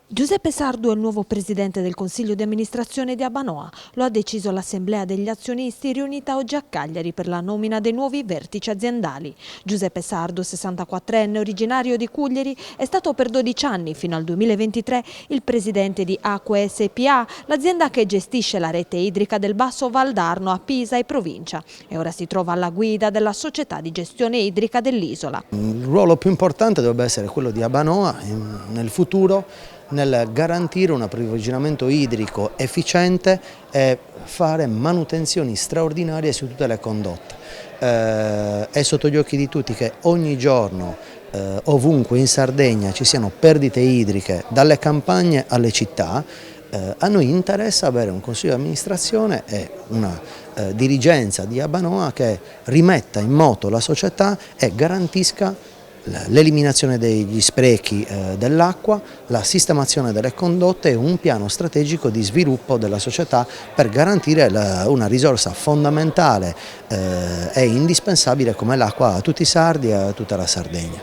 Giuseppe Sardo è il nuovo presidente del Consiglio di amministrazione di Abbanoa. Lo ha deciso l'Assemblea degli azionisti riunita oggi a Cagliari per la nomina dei nuovi vertici aziendali. Giuseppe Sardo, 64enne, originario di Cuglieri, è stato per 12 anni, fino al 2023, il presidente di Acque SpA, l'azienda che gestisce la rete idrica del Basso Valdarno a Pisa e provincia, e ora si trova alla guida della società di gestione idrica dell'isola. Il ruolo più importante dovrebbe essere quello di Abbanoa nel futuro, nel garantire un approvvigionamento idrico efficiente e fare manutenzioni straordinarie su tutte le condotte. È sotto gli occhi di tutti che ogni giorno, ovunque in Sardegna ci siano perdite idriche dalle campagne alle città. A noi interessa avere un consiglio di amministrazione e una dirigenza di Abbanoa che rimetta in moto la società e garantisca l'eliminazione degli sprechi dell'acqua, la sistemazione delle condotte e un piano strategico di sviluppo della società per garantire una risorsa fondamentale e indispensabile come l'acqua a tutti i sardi e a tutta la Sardegna.